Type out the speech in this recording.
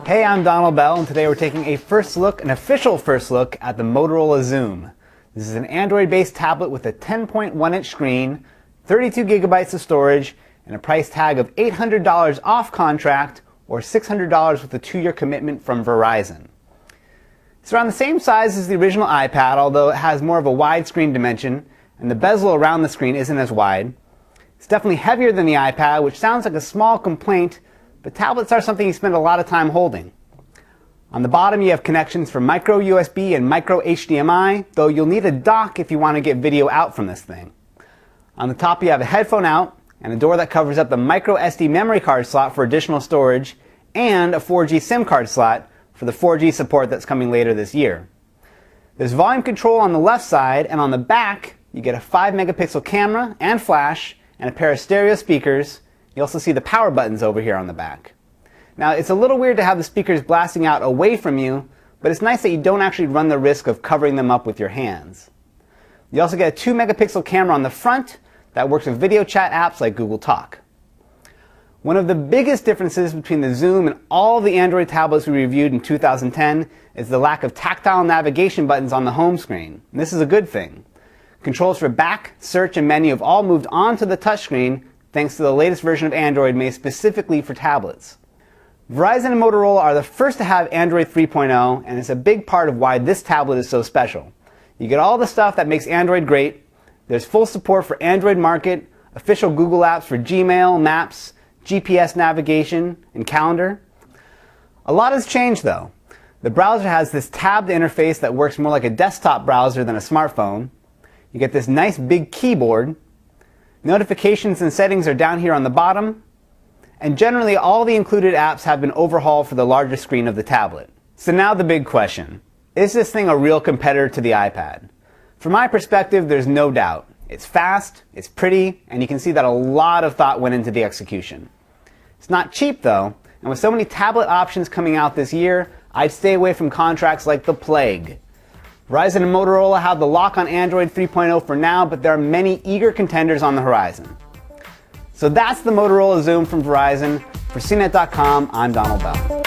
Hey, I'm Donald Bell, and today we're taking an official first look at the Motorola Xoom. This is an Android-based tablet with a 10.1-inch screen, 32 gigabytes of storage, and a price tag of $800 off contract or $600 with a 2-year commitment from Verizon. It's around the same size as the original iPad, although it has more of a widescreen dimension, and the bezel around the screen isn't as wide. It's definitely heavier than the iPad, which sounds like a small complaint, but tablets are something you spend a lot of time holding. On the bottom you have connections for micro USB and micro HDMI, though you'll need a dock if you want to get video out from this thing. On the top you have a headphone out, and a door that covers up the micro SD memory card slot for additional storage, and a 4G SIM card slot for the 4G support that's coming later this year. There's volume control on the left side, and on the back you get a 5 megapixel camera and flash, and a pair of stereo speakers. You also see the power buttons over here on the back. Now, it's a little weird to have the speakers blasting out away from you, but it's nice that you don't actually run the risk of covering them up with your hands. You also get a 2 megapixel camera on the front that works with video chat apps like Google Talk. One of the biggest differences between the Xoom and all the Android tablets we reviewed in 2010 is the lack of tactile navigation buttons on the home screen. And this is a good thing. Controls for back, search, and menu have all moved onto the touchscreen thanks to the latest version of Android made specifically for tablets. Verizon and Motorola are the first to have Android 3.0, and it's a big part of why this tablet is so special. You get all the stuff that makes Android great. There's full support for Android Market, official Google apps for Gmail, Maps, GPS navigation, and calendar. A lot has changed though. The browser has this tabbed interface that works more like a desktop browser than a smartphone. You get this nice big keyboard. Notifications and settings are down here on the bottom. And generally all the included apps have been overhauled for the larger screen of the tablet. So now the big question. Is this thing a real competitor to the iPad? From my perspective, there's no doubt. It's fast, it's pretty, and you can see that a lot of thought went into the execution. It's not cheap though, and with so many tablet options coming out this year, I'd stay away from contracts like the plague. Verizon and Motorola have the lock on Android 3.0 for now, but there are many eager contenders on the horizon. So that's the Motorola Xoom from Verizon. For CNET.com, I'm Donald Bell.